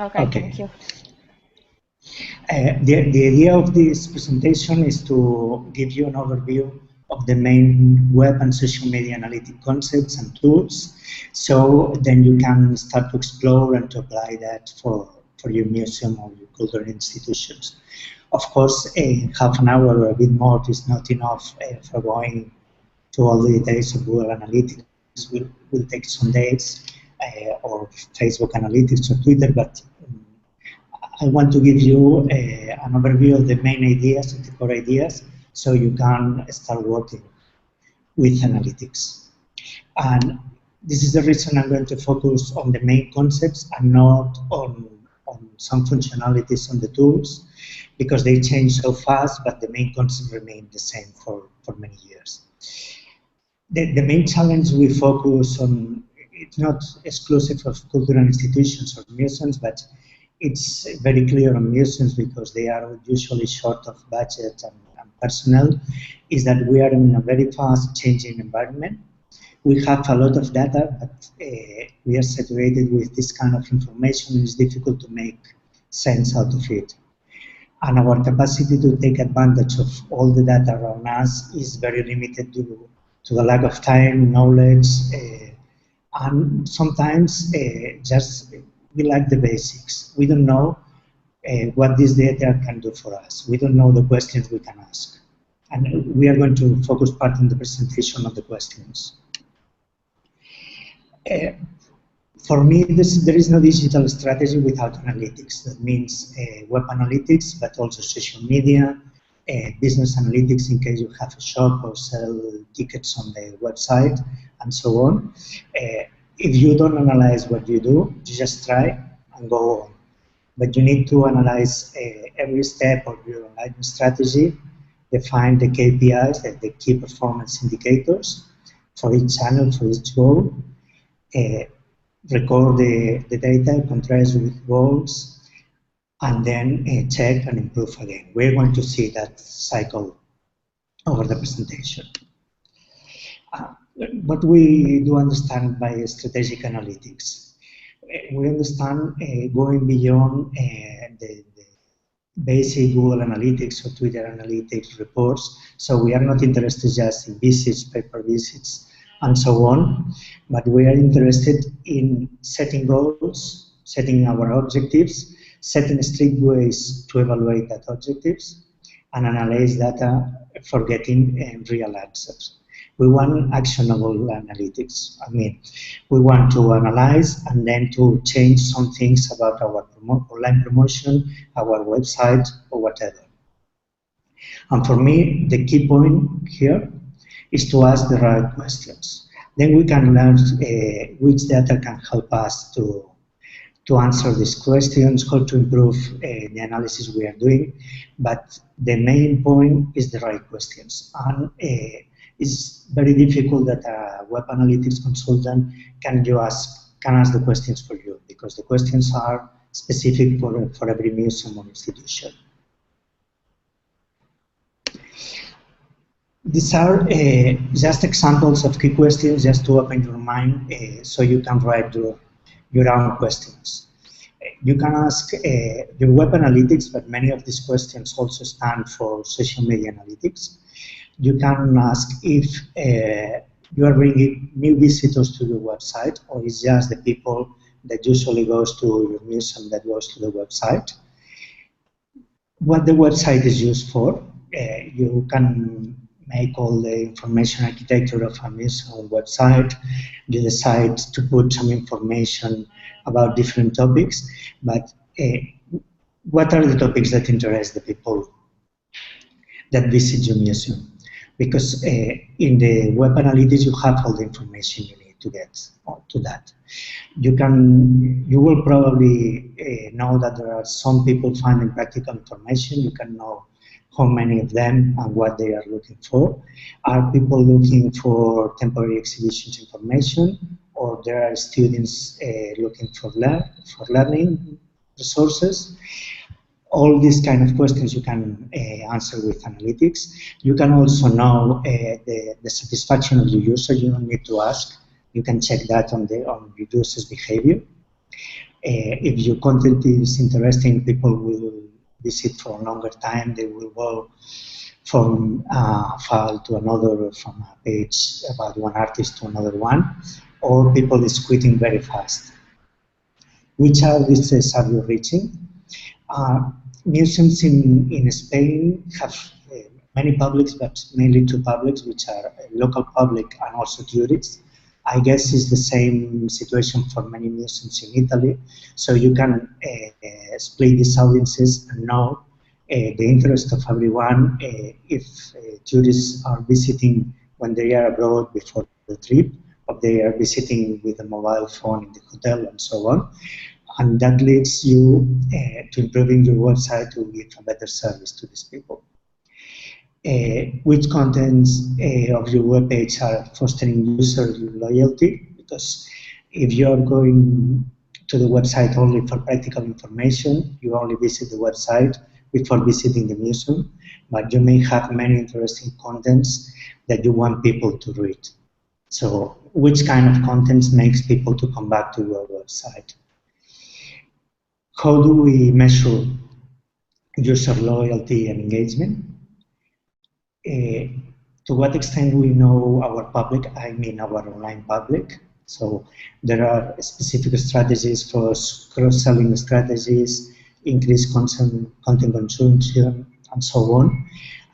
Okay, thank you. The idea of this presentation is to give you an overview of the main web and social media analytic concepts and tools, so then you can start to explore and to apply that for your museum or your cultural institutions. Of course, half an hour or a bit more is not enough for going to all the details of Google Analytics. Will take some days, or Facebook Analytics or Twitter, but I want to give you an overview of the main ideas, the core ideas, so you can start working with analytics. And this is the reason I'm going to focus on the main concepts and not on some functionalities on the tools, because they change so fast, but the main concepts remain the same for many years. The main challenge we focus on, it's not exclusive of cultural institutions or museums, but it's very clear on museums because they are usually short of budget and personnel, is that we are in a very fast changing environment. We have a lot of data, but we are saturated with this kind of information. It's difficult to make sense out of it. And our capacity to take advantage of all the data around us is very limited due to the lack of time, knowledge, and sometimes just we lack the basics. We don't know what this data can do for us. We don't know the questions we can ask. And we are going to focus part in the presentation on the questions. For me, there is no digital strategy without analytics. That means web analytics, but also social media, business analytics in case you have a shop or sell tickets on the website, and so on. If you don't analyze what you do, you just try and go on. But you need to analyze every step of your online strategy, define the KPIs, the key performance indicators, for each channel, for each goal, record the data, contrast with goals, and then check and improve again. We're going to see that cycle over the presentation. What we do understand by strategic analytics, we understand going beyond the basic Google Analytics or Twitter Analytics reports. So we are not interested just in visits, paper visits, and so on, but we are interested in setting goals, setting our objectives, setting strict ways to evaluate that objectives, and analyze data for getting real answers. We want actionable analytics. I mean, we want to analyze and then to change some things about our online promotion, our website, or whatever. And for me, the key point here is to ask the right questions. Then we can learn which data can help us to answer these questions, how to improve the analysis we are doing. But the main point is the right questions. And it's very difficult that a web analytics consultant can ask the questions for you, because the questions are specific for every museum or institution. These are just examples of key questions just to open your mind so you can write your own questions. You can ask your web analytics, but many of these questions also stand for social media analytics. You can ask if you are bringing new visitors to your website, or it's just the people that usually goes to your museum that goes to the website. What the website is used for. You can make all the information architecture of a museum website. You decide to put some information about different topics, but what are the topics that interest the people that visit your museum? Because in the web analytics, you have all the information you need to get to that. You will probably know that there are some people finding practical information. You can know how many of them and what they are looking for. Are people looking for temporary exhibitions information, or there are students looking for learning resources? All these kind of questions you can answer with analytics. You can also know the satisfaction of the user. You don't need to ask. You can check that on your user's behavior. If your content is interesting, people will visit for a longer time. They will go from a file to another, from a page about one artist to another one, or people is quitting very fast. Which audiences are you reaching? Museums in Spain have many publics, but mainly two publics, which are local public and also tourists. I guess it's the same situation for many museums in Italy. So you can split these audiences and know the interest of everyone. If tourists are visiting when they are abroad before the trip, or they are visiting with a mobile phone in the hotel and so on. And that leads you to improving your website to give a better service to these people. Which contents of your web page are fostering user loyalty? Because if you're going to the website only for practical information, you only visit the website before visiting the museum, but you may have many interesting contents that you want people to read. So which kind of contents makes people to come back to your website? How do we measure user loyalty and engagement? To what extent we know our public, I mean our online public. So there are specific strategies for cross-selling strategies, increased content consumption, and so on.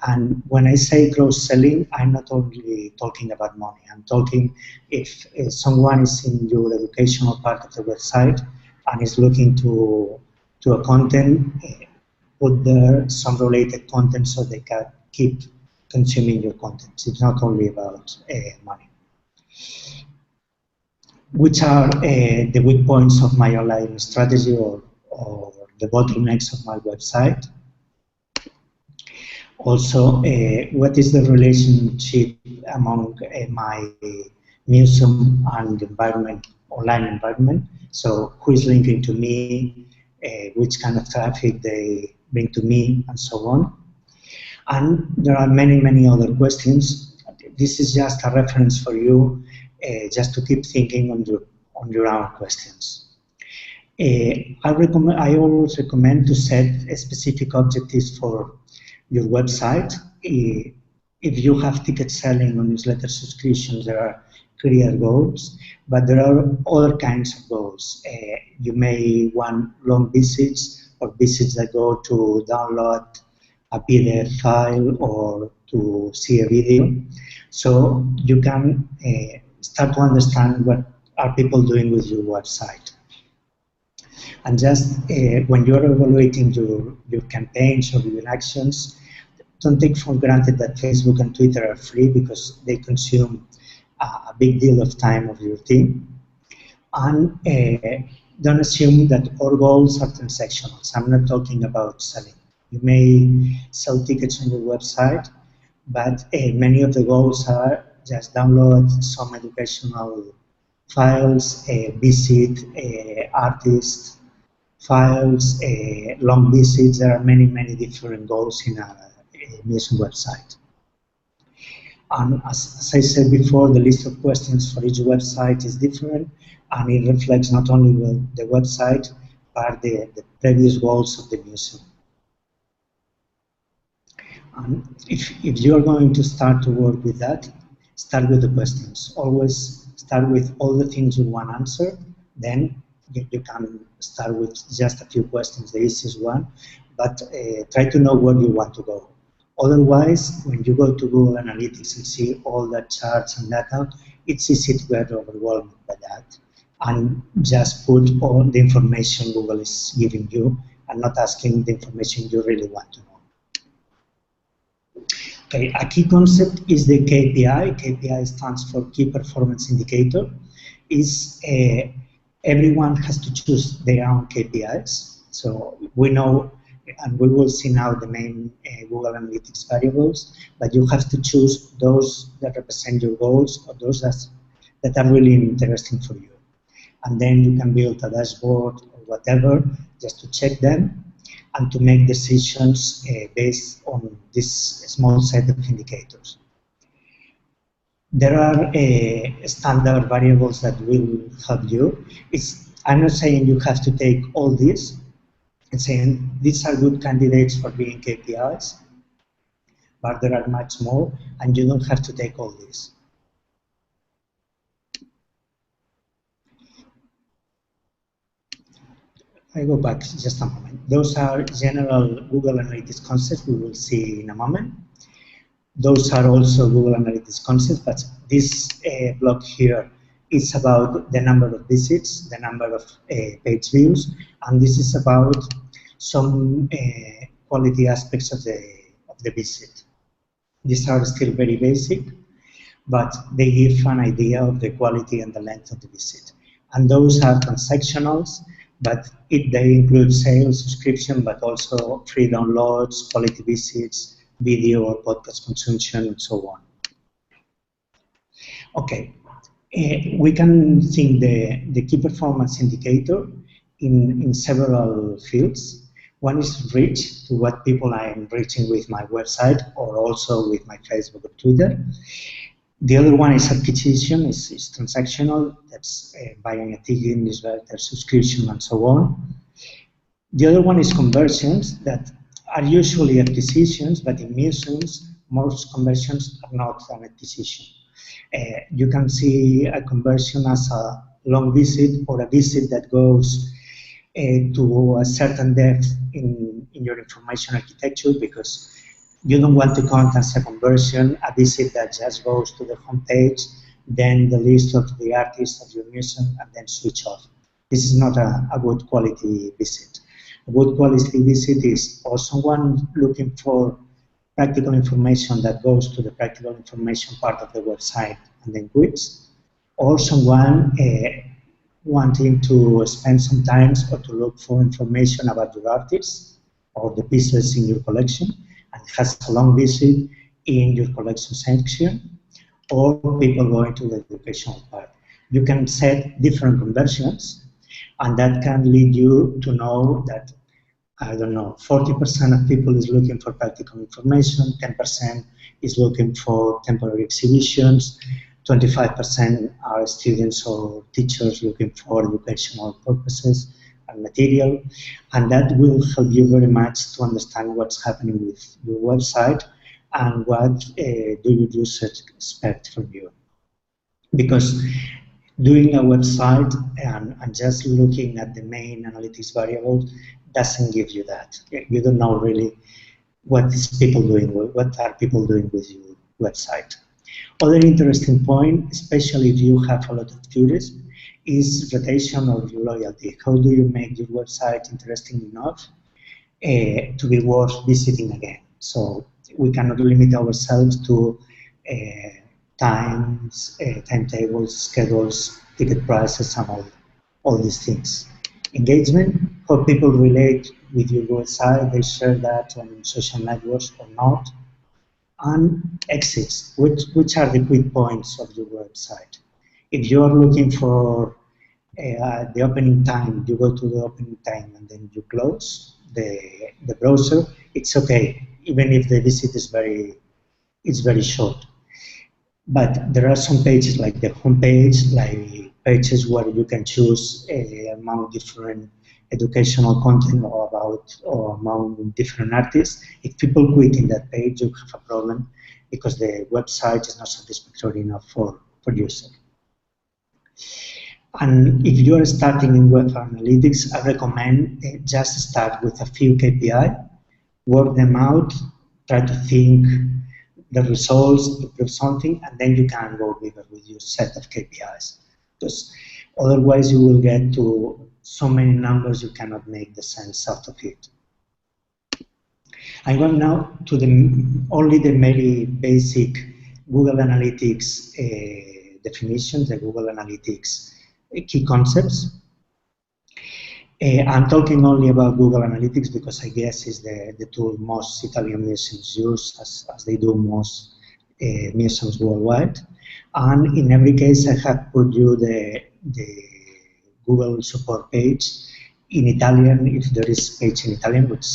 And when I say cross-selling, I'm not only talking about money. I'm talking if someone is in your educational part of the website and is looking to a content, put there some related content so they can keep consuming your content. It's not only about money. Which are the weak points of my online strategy or the bottlenecks of my website? Also, what is the relationship among my museum and environment, online environment? So who is linking to me, which kind of traffic they bring to me, and so on. And there are many, many other questions. This is just a reference for you, just to keep thinking on your own questions. I always recommend to set specific objectives for your website. If you have ticket selling or newsletter subscriptions, there are clear goals, but there are other kinds of goals. You may want long visits or visits that go to download a PDF file or to see a video. So you can start to understand what are people doing with your website. And just when you're evaluating your campaigns or your actions, don't take for granted that Facebook and Twitter are free, because they consume a big deal of time of your team. And don't assume that all goals are transactional. So I'm not talking about selling. You may sell tickets on your website, but many of the goals are just download some educational files, visit artists, files, long visits. There are many, many different goals in a museum website. And as I said before, the list of questions for each website is different, and it reflects not only the website, but the previous goals of the museum. If you're going to start to work with that, start with the questions. Always start with all the things you want answered, then you can start with just a few questions, the easiest one, but try to know where you want to go. Otherwise, when you go to Google Analytics and see all the charts and data, it's easy to get overwhelmed by that, and just put all the information Google is giving you and not asking the information you really want to know. Okay, a key concept is the KPI. KPI stands for Key Performance Indicator. Everyone has to choose their own KPIs. So we know, and we will see now the main Google Analytics variables, but you have to choose those that represent your goals, or those that are really interesting for you. And then you can build a dashboard or whatever just to check them and to make decisions based on this small set of indicators. There are standard variables that will help you. I'm not saying you have to take all this. I'm saying these are good candidates for being KPIs, but there are much more, and you don't have to take all this. I go back just a moment. Those are general Google Analytics concepts we will see in a moment. Those are also Google Analytics concepts, but this block here is about the number of visits, the number of page views, and this is about some quality aspects of the visit. These are still very basic, but they give an idea of the quality and the length of the visit. And those are transactionals, but they include sales, subscription, but also free downloads, quality visits, video or podcast consumption, and so on. Okay, we can think the key performance indicator in several fields. One is reach, to what people I am reaching with my website or also with my Facebook or Twitter. The other one is acquisition, is transactional, that's buying a ticket, newsletter, subscription, and so on. The other one is conversions, that are usually acquisitions, but in museums, most conversions are not an acquisition. You can see a conversion as a long visit or a visit that goes to a certain depth in your information architecture, because you don't want to count as a conversion a visit that just goes to the home page, then the list of the artists of your museum, and then switch off. This is not a good quality visit. A good quality visit is or someone looking for practical information that goes to the practical information part of the website and then quits, or someone wanting to spend some time or to look for information about your artists or the pieces in your collection, and has a long visit in your collection section, or people going to the educational part. You can set different conversions, and that can lead you to know that, I don't know, 40% of people is looking for practical information, 10% is looking for temporary exhibitions, 25% are students or teachers looking for educational purposes and material, and that will help you very much to understand what's happening with your website and what do your users expect from you. Because doing a website and just looking at the main analytics variables doesn't give you that. You don't know really what is people doing, what are people doing with your website. Other interesting point, especially if you have a lot of tourists, is retention or your loyalty. How do you make your website interesting enough to be worth visiting again? So we cannot limit ourselves to times, timetables, schedules, ticket prices, and all these things. Engagement, how people relate with your website, they share that on social networks or not. And exits, which are the quick points of your website. If you are looking for the opening time, you go to the opening time and then you close the browser, it's okay, even if the visit is very short. But there are some pages like the home page, like pages where you can choose among different educational content or among different artists. If people quit in that page, you have a problem because the website is not satisfactory enough for users. And if you are starting in web analytics, I recommend just start with a few KPI, work them out, try to think the results, improve something, and then you can go bigger with your set of KPIs. Because otherwise you will get to so many numbers you cannot make the sense out of it. I'm going now to only the very basic Google Analytics definitions, the Google Analytics key concepts. I'm talking only about Google Analytics because I guess it's the tool most Italian museums use, as they do most museums worldwide. And in every case, I have put you the Google support page in Italian, if there is page in Italian, which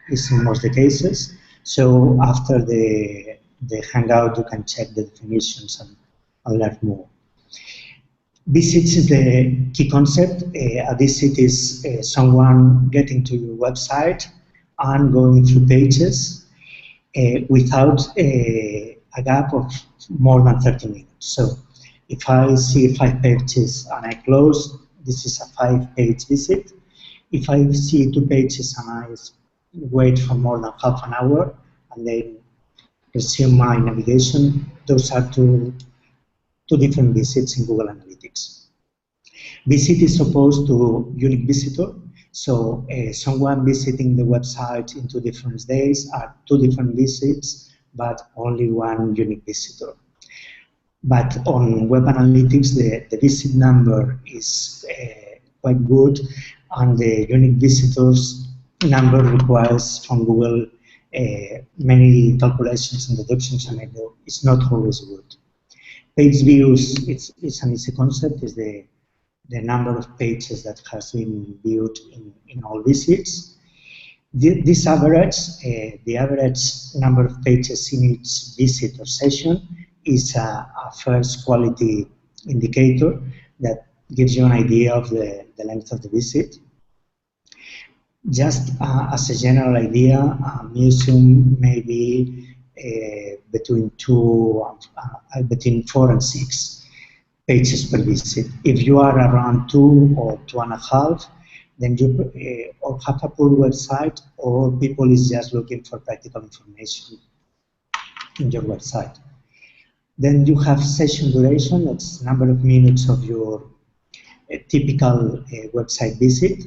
is in most of the cases. So after the Hangout, you can check the definitions and learn more. Visits is the key concept. A visit is someone getting to your website and going through pages without a gap of more than 30 minutes. So if I see 5 pages and I close, this is a 5-page visit. If I see 2 pages and I wait for more than half an hour and then resume my navigation, those are two different visits in Google Analytics. Visit is opposed to unique visitor. So someone visiting the website in 2 different days are 2 different visits, but only one unique visitor. But on Web Analytics, the visit number is quite good, and the unique visitors number requires from Google many calculations and deductions, and it's not always good. Page views, it's an easy concept, is the number of pages that has been viewed in all visits. This average, the average number of pages in each visit or session is a first quality indicator that gives you an idea of the length of the visit. Just as a general idea, a museum may be between 4 and 6 pages per visit. If you are around 2 or 2.5, then you or have a poor website, or people is just looking for practical information in your website. Then you have session duration, that's number of minutes of your typical website visit.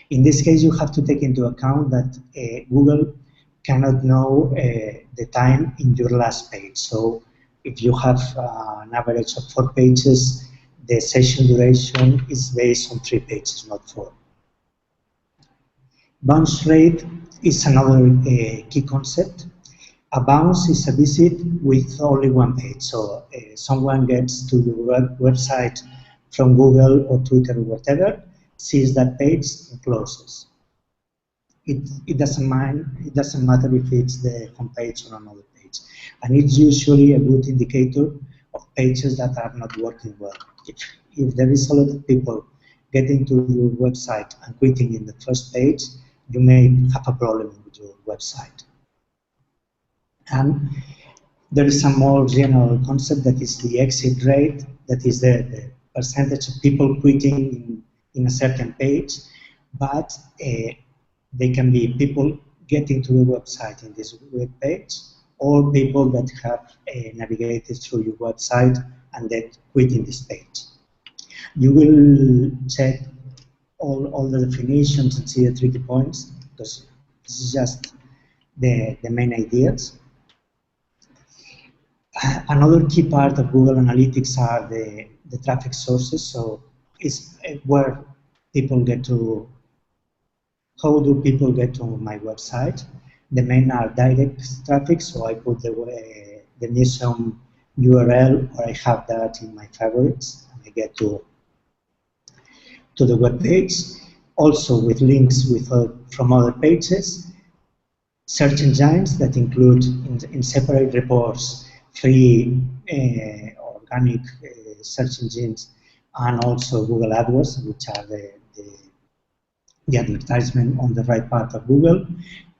In this case, you have to take into account that Google cannot know the time in your last page. So if you have an average of 4 pages, the session duration is based on 3 pages, not 4. Bounce rate is another key concept. A bounce is a visit with only 1 page. So someone gets to your website from Google or Twitter or whatever, sees that page and closes. It doesn't matter if it's the home page or another page. And it's usually a good indicator of pages that are not working well. If there is a lot of people getting to your website and quitting in the first page, you may have a problem with your website. And there is a more general concept that is the exit rate, that is the percentage of people quitting in a certain page, but they can be people getting to the website in this web page, or people that have navigated through your website and then quit in this page. You will check all the definitions and see the tricky points, because this is just the main ideas. Another key part of Google Analytics are the traffic sources. So it's where people get to, how do people get to my website? The main are direct traffic, so I put the museum URL, or I have that in my favorites, and I get to the web page. Also with links from other pages. Search engines that include in separate reports free organic search engines, and also Google AdWords, which are the advertisement on the right part of Google.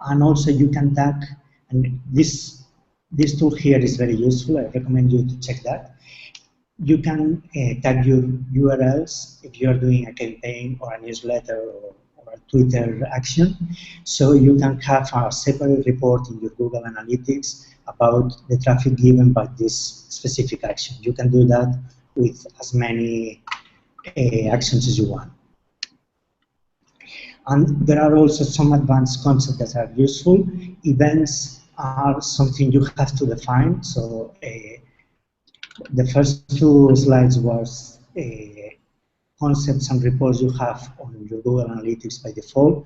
And also you can tag, and this tool here is very useful. I recommend you to check that. You can tag your URLs if you are doing a campaign or a newsletter or a Twitter action. So you can have a separate report in your Google Analytics about the traffic given by this specific action. You can do that with as many actions as you want. And there are also some advanced concepts that are useful. Events are something you have to define. So the first 2 slides was concepts and reports you have on your Google Analytics by default.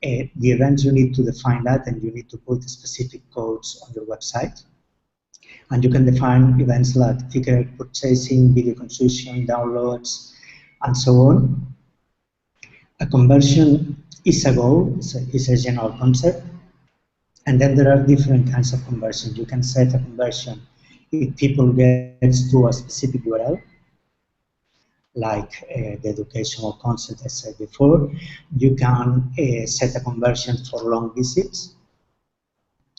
The events, you need to define that, and you need to put specific codes on your website. And you can define events like ticket purchasing, video consumption, downloads, and so on. A conversion is a goal, it's a general concept. And then there are different kinds of conversion. You can set a conversion if people get to a specific URL. like the educational concept I said before. You can set a conversion for long visits,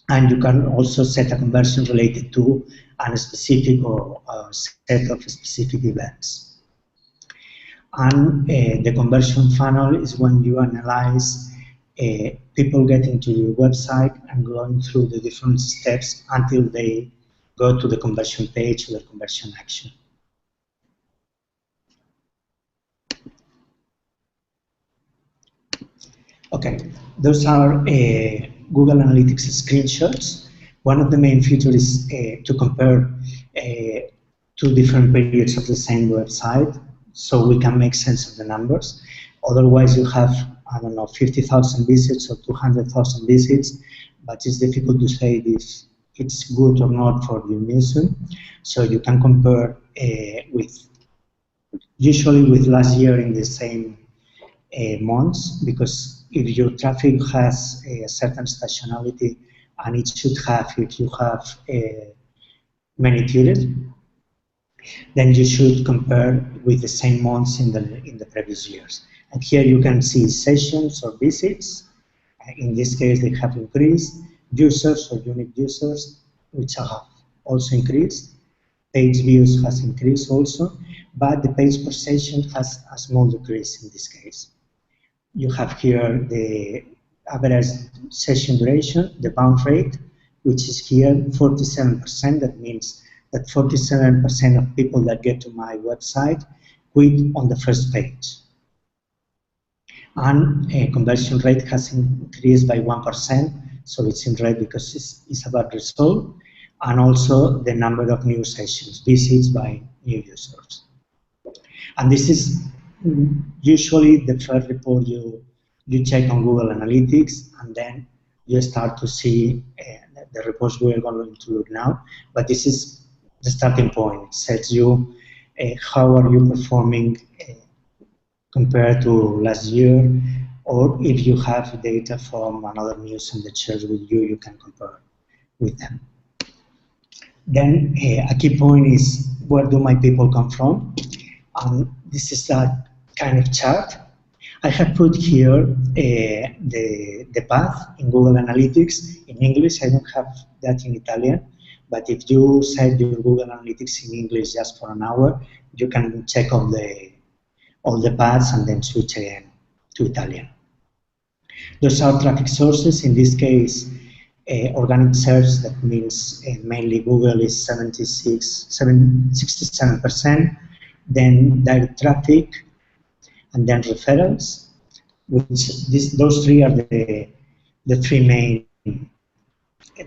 and you can also set a conversion related to a specific or a set of specific events. And the conversion funnel is when you analyze people getting to your website and going through the different steps until they go to the conversion page or the conversion action. Okay, those are Google Analytics screenshots. One of the main features is to compare two different periods of the same website, so we can make sense of the numbers. Otherwise, you have, I don't know, 50,000 visits or 200,000 visits, but it's difficult to say if it's good or not for your museum. So you can compare usually with last year in the same months, because if your traffic has a certain stationality, and it should have if you have many periods, then you should compare with the same months in the previous years. And here you can see sessions or visits. In this case, they have increased. Users or unique users, which have also increased. Page views has increased also, but the page per session has a small decrease in this case. You have here the average session duration, the bounce rate, which is here 47%. That means that 47% of people that get to my website quit on the first page. And conversion rate has increased by 1%, so it's in red because it's a bad result. And also the number of new sessions, visits by new users. And this is usually the first report you check on Google Analytics, and then you start to see the reports we are going to look now. But this is the starting point. It says you how are you performing compared to last year, or if you have data from another museum that shares with you, you can compare with them. Then a key point is, where do my people come from? This is a kind of chart. I have put here the path in Google Analytics in English. I don't have that in Italian, but if you set your Google Analytics in English just for an hour, you can check all the paths and then switch again to Italian. Those are traffic sources. In this case, organic search, that means mainly Google, is 67%, then direct traffic, and then referrals, which those three are the three main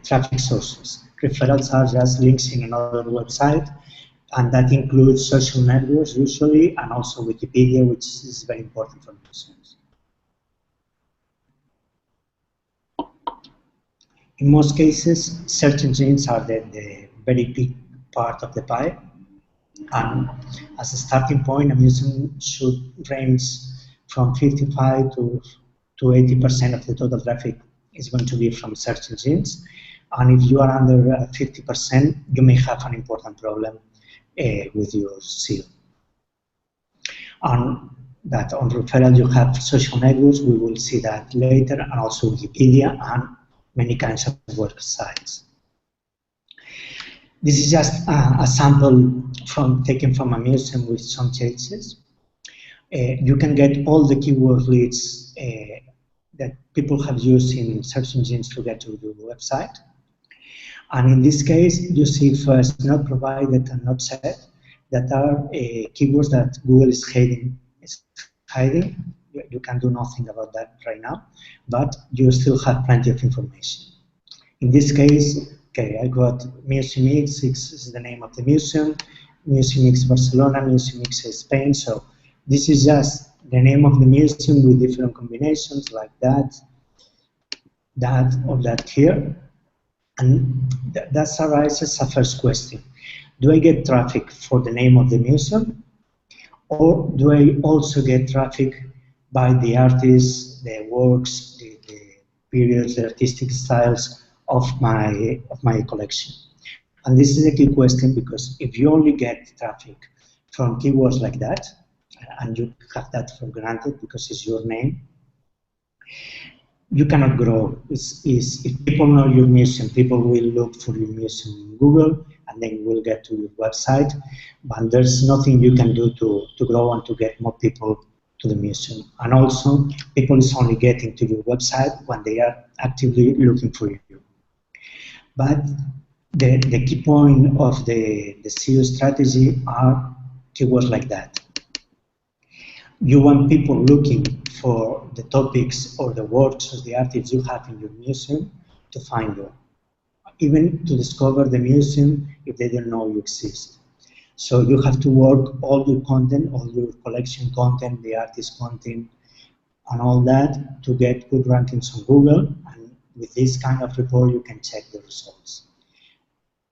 traffic sources. Referrals are just links in another website, and that includes social networks usually, and also Wikipedia, which is very important for museums. In most cases, search engines are the very big part of the pie. And as a starting point, a museum should range from 55 to 80% of the total traffic is going to be from search engines. And if you are under 50%, you may have an important problem with your SEO. And that on referral, you have social networks. We will see that later, and also Wikipedia and many kinds of websites. This is just a sample taken from a museum with some changes. You can get all the keyword leads that people have used in search engines to get to your website. And in this case, you see first not provided and not set, that are keywords that Google is hiding. You can do nothing about that right now, but you still have plenty of information. In this case, okay, I got Museum X is the name of the museum, Museum X Barcelona, Museum X Spain. So this is just the name of the museum with different combinations like that, or that here. And that arises a first question. Do I get traffic for the name of the museum? Or do I also get traffic by the artists, the works, the periods, the artistic styles of my collection? And this is a key question, because if you only get traffic from keywords like that, and you have that for granted because it's your name, you cannot grow. If people know your museum, people will look for your museum in Google, and then will get to your website. But there's nothing you can do to grow and to get more people to the museum. And also, people is only getting to your website when they are actively looking for you. But the key point of the SEO strategy are keywords like that. You want people looking for the topics or the works or the artists you have in your museum to find you, even to discover the museum if they don't know you exist. So you have to work all your content, all your collection content, the artist content, and all that to get good rankings on Google. And with this kind of report, you can check the results.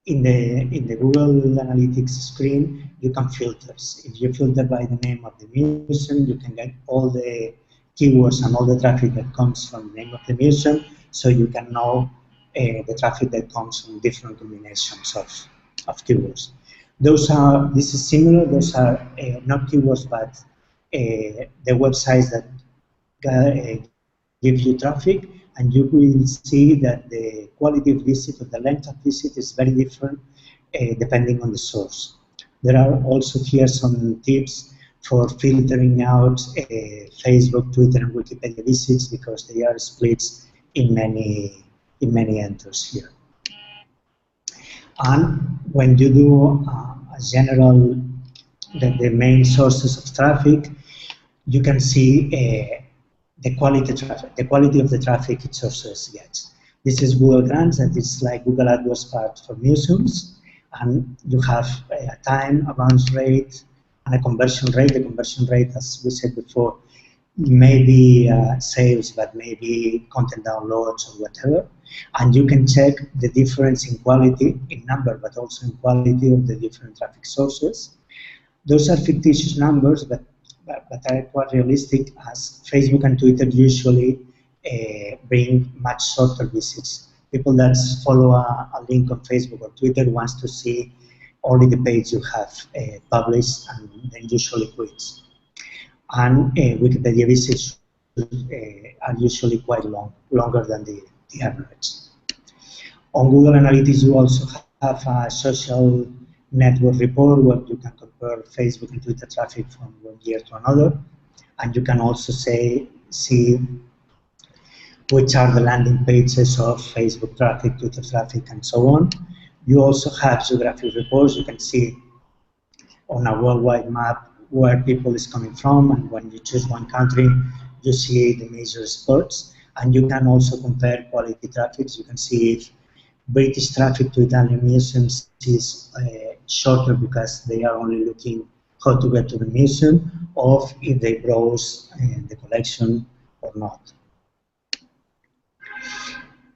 In the Google Analytics screen, you can filter. If you filter by the name of the museum, you can get all the keywords and all the traffic that comes from the name of the museum, so you can know the traffic that comes from different combinations of keywords. This is similar, those are not keywords, but the websites that give you traffic, and you will see that the quality of visit or the length of visit is very different depending on the source. There are also here some tips for filtering out Facebook, Twitter, and Wikipedia visits because they are split in many entries here. And when you do a general, the main sources of traffic, you can see the quality of the traffic each sources gets. This is Google Grants, and it's like Google AdWords part for museums, and you have a time, a bounce rate, and a conversion rate. The conversion rate, as we said before, may be sales, but maybe content downloads or whatever. And you can check the difference in quality, in number, but also in quality of the different traffic sources. Those are fictitious numbers, but are quite realistic, as Facebook and Twitter usually bring much shorter visits. People that follow a link on Facebook or Twitter wants to see only the page you have published, and then usually quits. And Wikipedia visits are usually quite longer than the average. On Google Analytics, you also have a social network report where you can compare Facebook and Twitter traffic from one year to another, and you can also see which are the landing pages of Facebook traffic, Twitter traffic, and so on. You also have geographic reports. You can see on a worldwide map where people is coming from, and when you choose one country, you see the major spots, and you can also compare quality traffic. You can see if British traffic to Italian museums is shorter because they are only looking how to get to the museum, or if they browse the collection or not.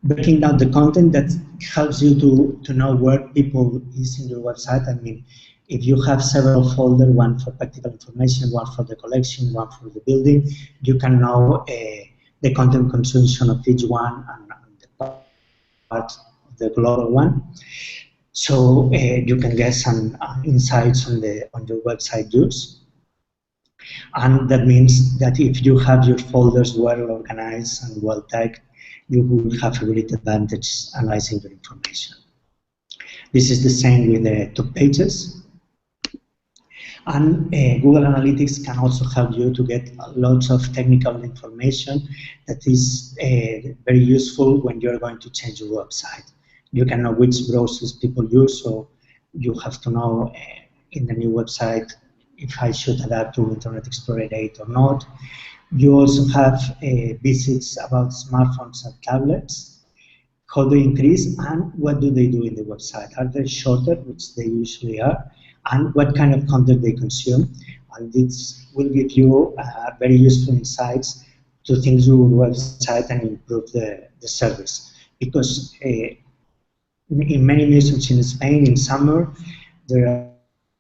Breaking down the content, that helps you to know where people is in your website. I mean, if you have several folders, one for practical information, one for the collection, one for the building, you can know the content consumption of each one and the part of the global one. So you can get some insights on your website use. And that means that if you have your folders well organized and well tagged, you will have a great advantage analyzing your information. This is the same with the top pages. And Google Analytics can also help you to get lots of technical information that is very useful when you're going to change your website. You can know which browsers people use, so you have to know in the new website if I should adapt to Internet Explorer 8 or not. You also have visits about smartphones and tablets, how they increase, and what do they do in the website. Are they shorter, which they usually are, and what kind of content they consume. And this will give you very useful insights to things your website and improve the service. Because in many museums in Spain, in summer, there are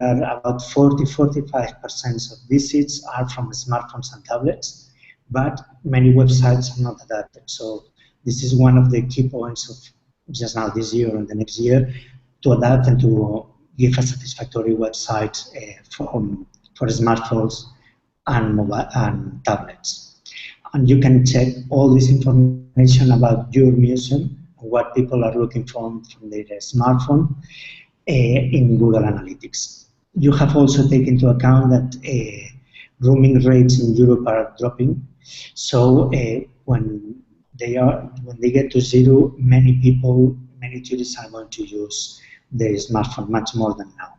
about 40–45% of visits are from smartphones and tablets, but many websites are not adapted. So this is one of the key points of just now this year and the next year, to adapt and to give a satisfactory website for smartphones and mobile and tablets. And you can check all this information about your museum, what people are looking from their smartphone in Google Analytics. You have also taken into account that roaming rates in Europe are dropping. So when they get to zero, many people, many tourists are going to use their smartphone much more than now.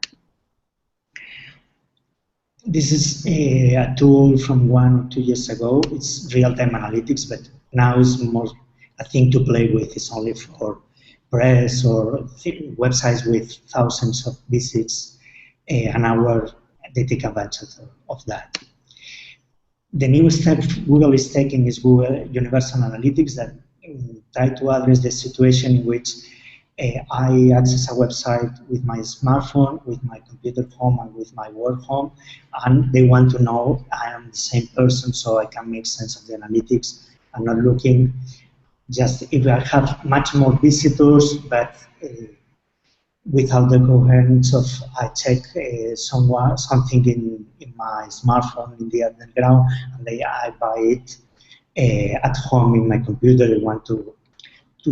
This is a tool from 1 or 2 years ago. It's real-time analytics, but now it's more a thing to play with. It's only for press or websites with thousands of visits an hour. They take advantage of that. The new step Google is taking is Google Universal Analytics that try to address the situation in which I access a website with my smartphone, with my computer home, and with my work home, and they want to know I am the same person, so I can make sense of the analytics. I'm not looking just if I have much more visitors, but without the coherence of I check something in my smartphone in the underground, and I buy it at home in my computer. I want to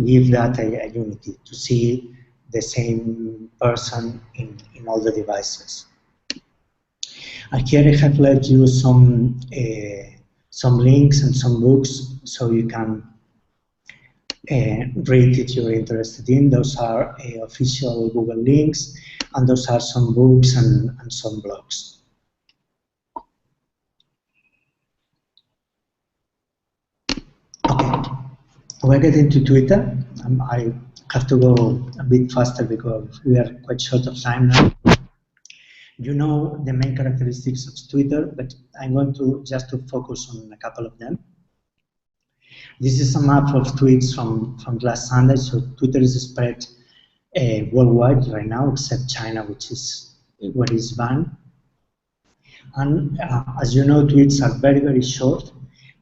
give that a unity, to see the same person in all the devices. And here I have left you some links and some books so you can read if you're interested in. Those are official Google links, and those are some books and some blogs. Okay, we're getting to Twitter. I have to go a bit faster because we are quite short of time now. You know the main characteristics of Twitter, but I'm going to just to focus on a couple of them. This is a map of tweets from last Sunday. So Twitter is spread worldwide right now, except China, which is what is banned. And as you know, tweets are very, very short,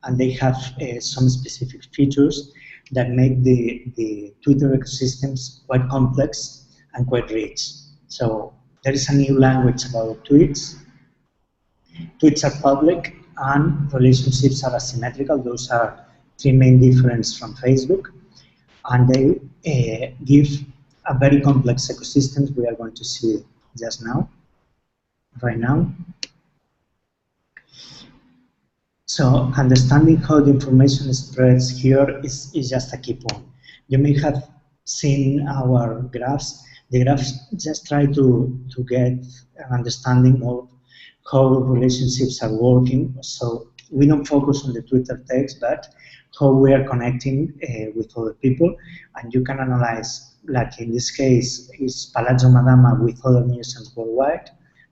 and they have some specific features that make the Twitter ecosystems quite complex and quite rich. So there is a new language about tweets. Tweets are public, and relationships are asymmetrical. Those are three main differences from Facebook, and they give a very complex ecosystem we are going to see just now, right now. So understanding how the information spreads here is just a key point. You may have seen our graphs. The graphs just try to get an understanding of how relationships are working. So we don't focus on the Twitter text, but how we are connecting with other people. And you can analyze, like in this case, is Palazzo Madama with other museums worldwide.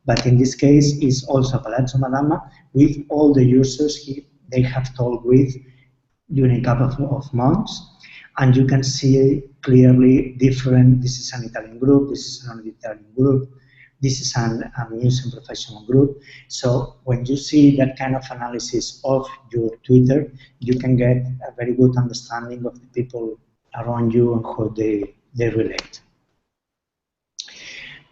But in this case, is also Palazzo Madama with all the users they have talked with during a couple of months. And you can see clearly different, this is an Italian group, this is an Italian group, this is a museum professional group. So when you see that kind of analysis of your Twitter, you can get a very good understanding of the people around you and how they relate.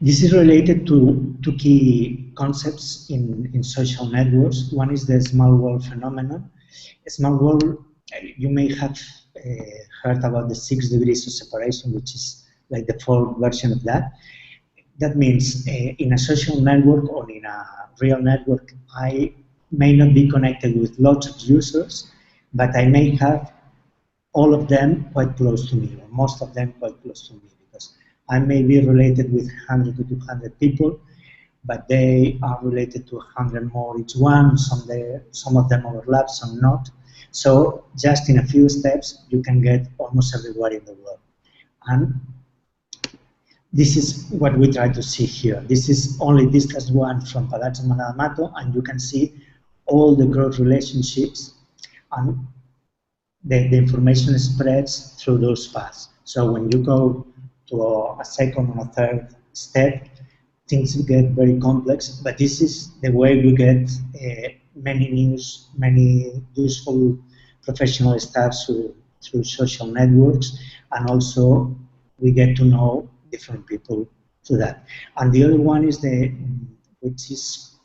This is related to two key concepts in social networks. One is the small world phenomenon. A small world, you may have heard about the 6 degrees of separation, which is like the fourth version of that. That means in a social network or in a real network, I may not be connected with lots of users, but I may have all of them quite close to me, or most of them quite close to me. I may be related with 100 to 200 people, but they are related to 100 more each one. Some of them overlap, some not. So just in a few steps, you can get almost everywhere in the world. And this is what we try to see here. This is only distance one from Palazzo Madama, and you can see all the growth relationships, and the information spreads through those paths. So when you go to a second or a third step, things get very complex, but this is the way we get many news, many useful professional stuff through social networks, and also we get to know different people through that. And the other one is which is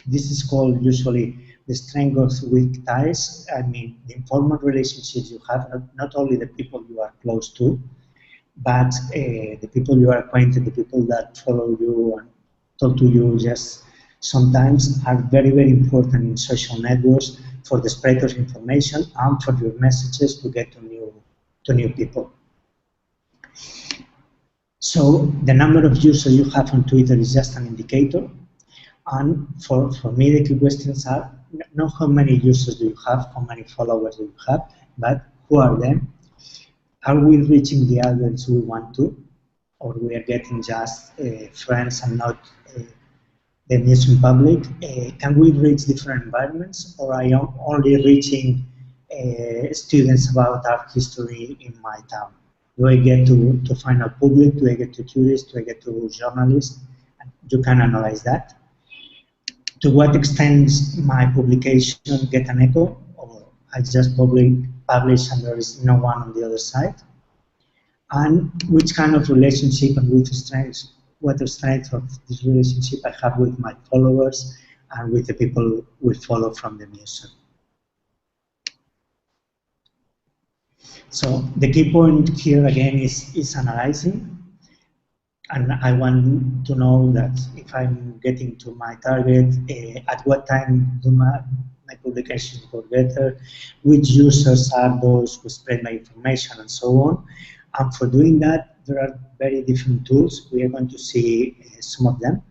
this is called usually the strength of weak ties. I mean, the informal relationships you have, not only the people you are close to, but the people you are acquainted, the people that follow you and talk to you just sometimes are very, very important in social networks for the spread of information and for your messages to get to new people. So the number of users you have on Twitter is just an indicator. And for me, the key questions are not how many users do you have, how many followers do you have, but who are them? Are we reaching the audience we want to, or we are getting just friends and not the amusement public? Can we reach different environments, or are you only reaching students about art history in my town? Do I get to final public? Do I get to tourists? Do I get to journalists? You can analyze that. To what extent my publication get an echo, or I just publish and there is no one on the other side? And which kind of relationship and with strengths, what the strength of this relationship I have with my followers and with the people we follow from the museum. So the key point here again is analyzing. And I want to know that if I'm getting to my target, at what time do my publications go better, which users are those who spread my information, and so on. And for doing that, there are very different tools. We are going to see some of them.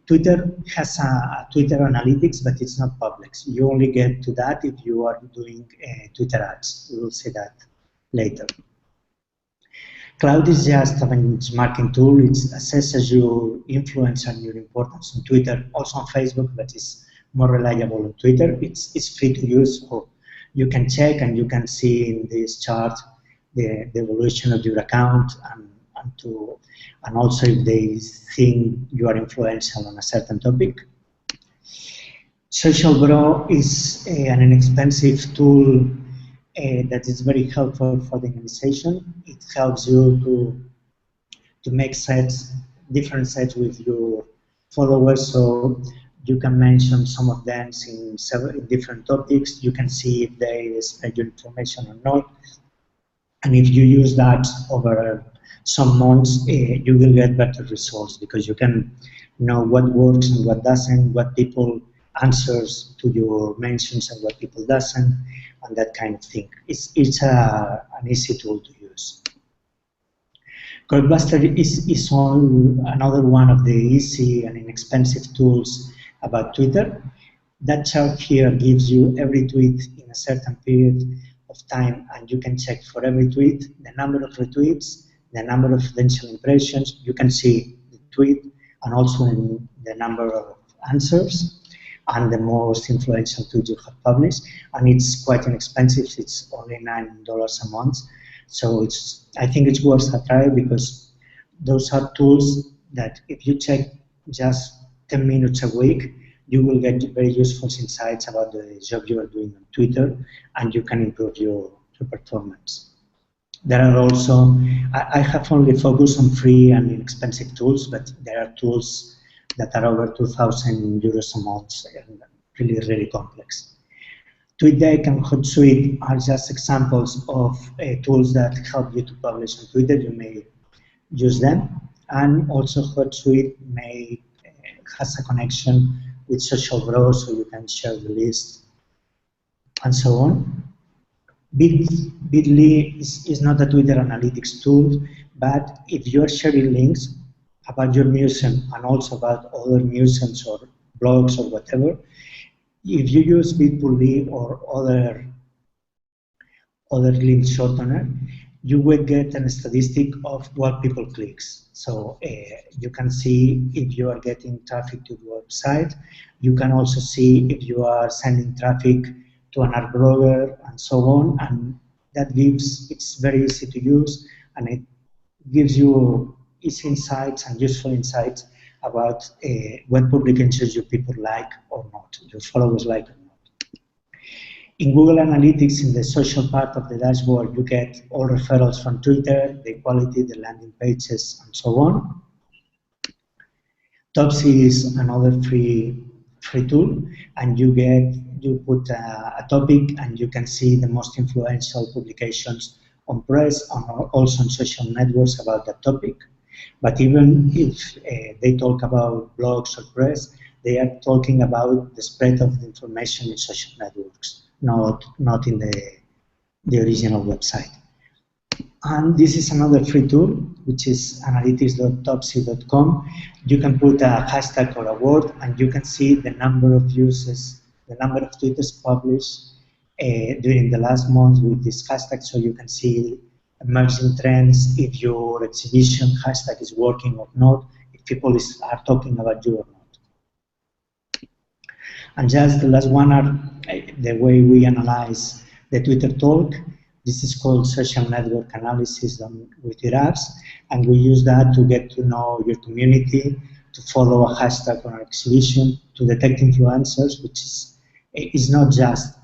Twitter has a Twitter analytics, but it's not public. So you only get to that if you are doing Twitter ads. We will see that later. Cloud is just a benchmarking tool. It assesses your influence and your importance on Twitter, also on Facebook, but it's more reliable on Twitter. It's free to use, so you can check and you can see in this chart the evolution of your account and also if they think you are influential on a certain topic. Social Bro is an inexpensive tool that is very helpful for the organization. It helps you to make sets, different sets with your followers, so you can mention some of them in several different topics. You can see if they spread your information or not. And if you use that over some months, you will get better results because you can know what works and what doesn't, what people answers to your mentions and what people doesn't, and that kind of thing. It's an easy tool to use. Codebuster is another one of the easy and inexpensive tools about Twitter. That chart here gives you every tweet in a certain period of time, and you can check for every tweet the number of retweets, the number of potential impressions. You can see the tweet and also the number of answers and the most influential tweets you have published. And it's quite inexpensive. It's only $9 a month. So I think it's worth a try because those are tools that if you check just 10 minutes a week, you will get very useful insights about the job you are doing on Twitter, and you can improve your performance. There are also, I have only focused on free and inexpensive tools, but there are tools that are over 2,000 euros a month and really, really complex. TweetDeck and Hootsuite are just examples of tools that help you to publish on Twitter. You may use them. And also Hootsuite has a connection with Social Bro, so you can share the list and so on. Bitly is not a Twitter analytics tool, but if you are sharing links about your museum and also about other museums or blogs or whatever, if you use Bitly or other link shortener, you will get a statistic of what people clicks. So you can see if you are getting traffic to the website. You can also see if you are sending traffic to an art blogger and so on. And that it's very easy to use, and it gives you easy insights and useful insights about what publications your people like or not, your followers like or not. In Google Analytics, in the social part of the dashboard, you get all referrals from Twitter, the quality, the landing pages, and so on. Topsy is another free free tool, and you put a topic, and you can see the most influential publications on press and also on social networks about that topic. But even if they talk about blogs or press, they are talking about the spread of the information in social networks, not in the original website. And this is another free tool, which is analytics.topsy.com. You can put a hashtag or a word, and you can see the number of uses, the number of tweets published during the last month with this hashtag, so you can see emerging trends, if your exhibition hashtag is working or not, if people are talking about you or not. And just the last one are the way we analyze the Twitter talk. This is called social network analysis with graphs, and we use that to get to know your community, to follow a hashtag on our exhibition, to detect influencers, which is not just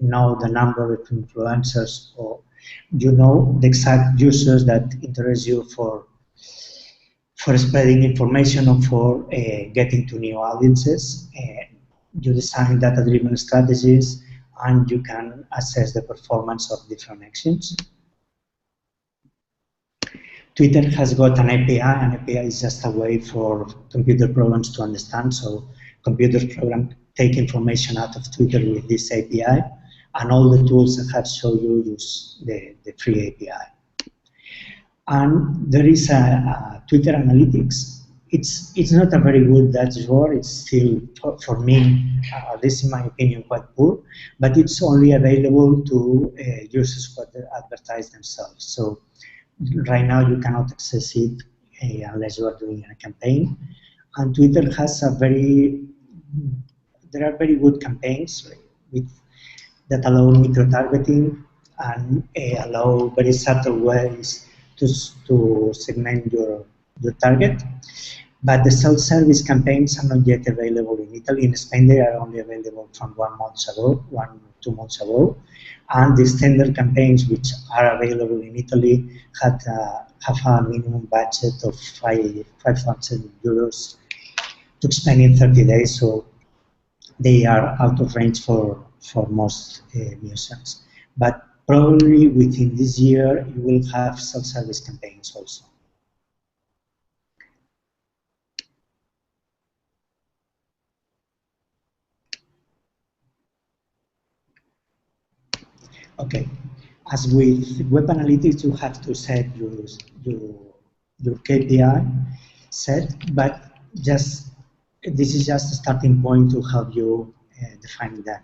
know the number of influencers, or you know the exact users that interest you for spreading information or for getting to new audiences. You design data-driven strategies, and you can assess the performance of different actions. Twitter has got an API. An API is just a way for computer programs to understand. So computer programs take information out of Twitter with this API, and all the tools I have shown you use the free API. And there is a Twitter Analytics. It's not a very good dashboard. It's still, for me, this in my opinion, quite poor, but it's only available to users who advertise themselves. So right now you cannot access it unless you are doing a campaign. And Twitter has there are very good campaigns that allow micro-targeting and allow very subtle ways to segment your target. But the self-service campaigns are not yet available in Italy. In Spain, they are only available from 1 month ago, 2 months ago. And the standard campaigns, which are available in Italy, have a minimum budget of 5,000 euros to spend in 30 days. So they are out of range for most museums. But probably within this year, you will have self-service campaigns also. Okay, as with web analytics, you have to set your KPI set, but this is just a starting point to help you define that.